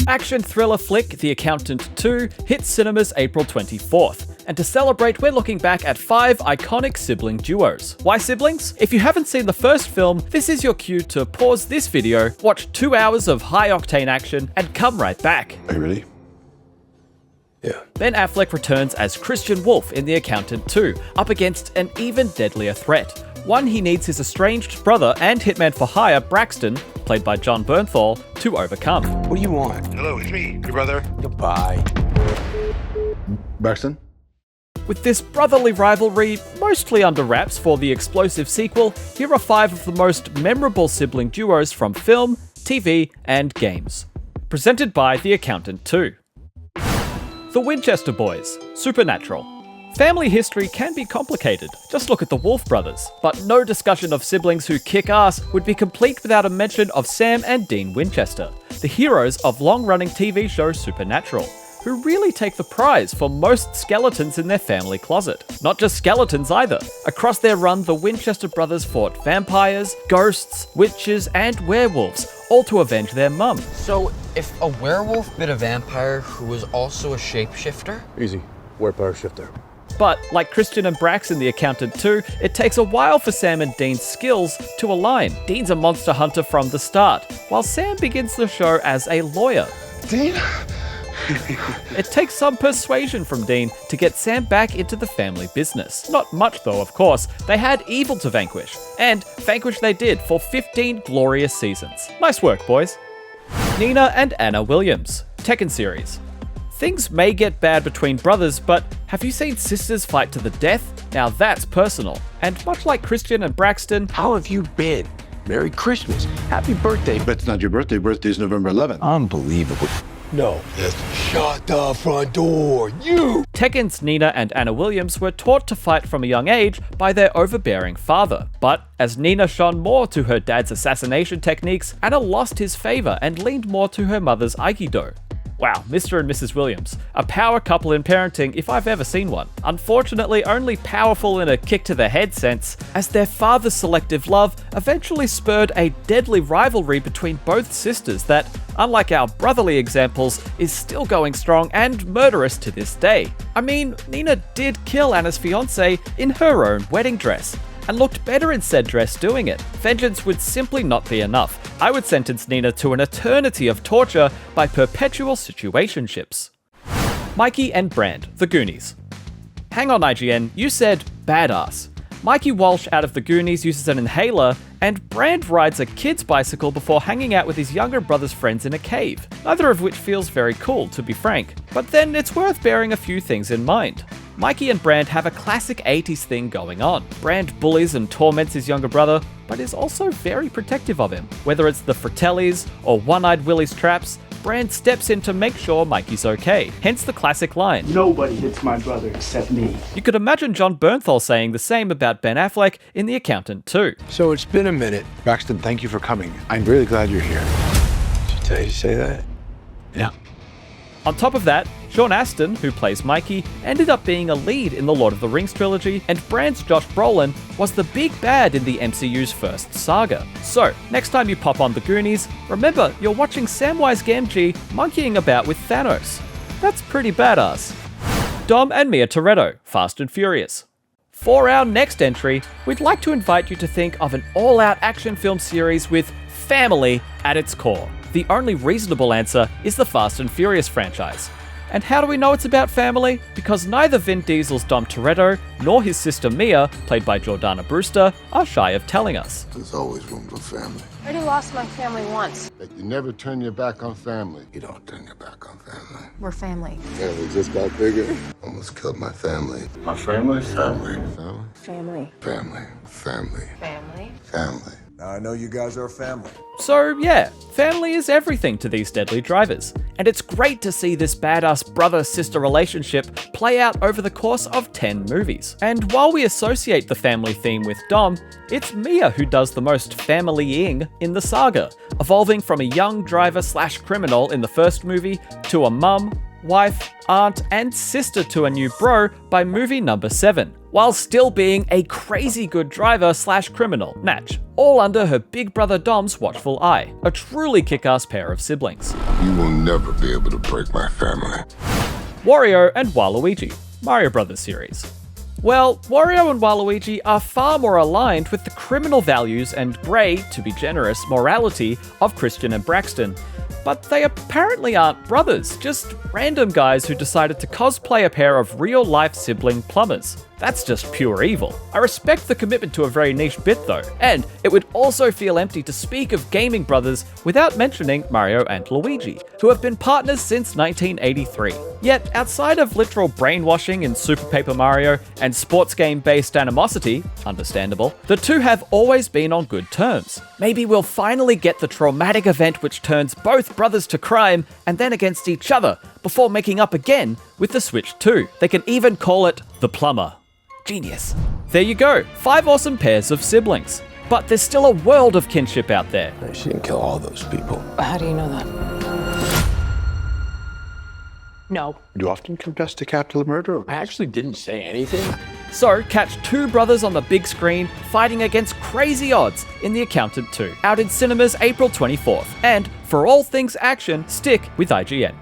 Action thriller flick The Accountant 2 hits cinemas April 24th. And to celebrate, we're looking back at 5 iconic sibling duos. Why siblings? If you haven't seen the first film, this is your cue to pause this video, watch 2 hours of high-octane action, and come right back. Are you ready? Yeah. Ben Affleck returns as Christian Wolff in The Accountant 2, up against an even deadlier threat. One he needs his estranged brother and hitman for hire, Braxton, played by Jon Bernthal, to overcome. What do you want? Hello, it's me, your brother. Goodbye. Braxton? With this brotherly rivalry mostly under wraps for the explosive sequel, here are 5 of the most memorable sibling duos from film, TV, and games. Presented by The Accountant 2. The Winchester Boys, Supernatural. Family history can be complicated. Just look at the Wolff brothers. But no discussion of siblings who kick ass would be complete without a mention of Sam and Dean Winchester, the heroes of long-running TV show Supernatural, who really take the prize for most skeletons in their family closet. Not just skeletons either. Across their run, the Winchester brothers fought vampires, ghosts, witches, and werewolves, all to avenge their mum. So, if a werewolf bit a vampire who was also a shapeshifter? Easy. Word power shifter. But, like Christian and Brax in The Accountant 2, it takes a while for Sam and Dean's skills to align. Dean's a monster hunter from the start, while Sam begins the show as a lawyer. Dean? It takes some persuasion from Dean to get Sam back into the family business. Not much though, of course. They had evil to vanquish. And vanquish they did for 15 glorious seasons. Nice work, boys. Nina and Anna Williams, Tekken series. Things may get bad between brothers, but have you seen sisters fight to the death? Now that's personal. And much like Christian and Braxton, How have you been? Merry Christmas. Happy birthday. But it's not your birthday. Birthday's November 11th. Unbelievable. No. Shut the front door. You! Tekken's Nina and Anna Williams were taught to fight from a young age by their overbearing father. But as Nina shone more to her dad's assassination techniques, Anna lost his favor and leaned more to her mother's Aikido. Wow, Mr. and Mrs. Williams. A power couple in parenting if I've ever seen one. Unfortunately, only powerful in a kick to the head sense, as their father's selective love eventually spurred a deadly rivalry between both sisters that, unlike our brotherly examples, is still going strong and murderous to this day. I mean, Nina did kill Anna's fiancé in her own wedding dress, and looked better in said dress doing it. Vengeance would simply not be enough. I would sentence Nina to an eternity of torture by perpetual situationships. Mikey and Brand, The Goonies. Hang on IGN, you said badass. Mikey Walsh out of The Goonies uses an inhaler, and Brand rides a kid's bicycle before hanging out with his younger brother's friends in a cave, neither of which feels very cool, to be frank. But then it's worth bearing a few things in mind. Mikey and Brand have a classic 80s thing going on. Brand bullies and torments his younger brother, but is also very protective of him. Whether it's the Fratellis or One-Eyed Willie's traps, Brand steps in to make sure Mikey's okay, hence the classic line. Nobody hits my brother except me. You could imagine Jon Bernthal saying the same about Ben Affleck in The Accountant 2. So it's been a minute. Braxton, thank you for coming. I'm really glad you're here. Did she tell you to say that? Yeah. On top of that, Sean Astin, who plays Mikey, ended up being a lead in the Lord of the Rings trilogy, and Brand's Josh Brolin was the big bad in the MCU's first saga. So, next time you pop on The Goonies, remember you're watching Samwise Gamgee monkeying about with Thanos. That's pretty badass. Dom and Mia Toretto, Fast and Furious. For our next entry, we'd like to invite you to think of an all-out action film series with family at its core. The only reasonable answer is the Fast and Furious franchise. And how do we know it's about family? Because neither Vin Diesel's Dom Toretto nor his sister Mia, played by Jordana Brewster, are shy of telling us. There's always room for family. I already lost my family once. That you never turn your back on family. You don't turn your back on family. We're family. Family just got bigger. Almost killed my family. My family? Family. Family? Family. Family. Family. Family. Family. Now I know you guys are a family. So yeah, family is everything to these deadly drivers. And it's great to see this badass brother-sister relationship play out over the course of 10 movies. And while we associate the family theme with Dom, it's Mia who does the most family-ing in the saga, evolving from a young driver/criminal in the first movie to a mum, wife, aunt, and sister to a new bro by movie number 7. while still being a crazy good driver / criminal, Natch, all under her big brother Dom's watchful eye. A truly kick-ass pair of siblings. You will never be able to break my family. Wario and Waluigi, Mario Brothers series. Well, Wario and Waluigi are far more aligned with the criminal values and grey, to be generous, morality of Christian and Braxton. But they apparently aren't brothers, just random guys who decided to cosplay a pair of real-life sibling plumbers. That's just pure evil. I respect the commitment to a very niche bit though, and it would also feel empty to speak of gaming brothers without mentioning Mario and Luigi, who have been partners since 1983. Yet, outside of literal brainwashing in Super Paper Mario and sports game-based animosity, understandable, the two have always been on good terms. Maybe we'll finally get the traumatic event which turns both brothers to crime and then against each other, before making up again with the Switch 2. They can even call it The Plumber. Genius. There you go, 5 awesome pairs of siblings. But there's still a world of kinship out there. She didn't kill all those people. How do you know that? No. You often confess to capital murder? I actually didn't say anything. So, catch 2 brothers on the big screen fighting against crazy odds in The Accountant 2, out in cinemas April 24th. And for all things action, stick with IGN.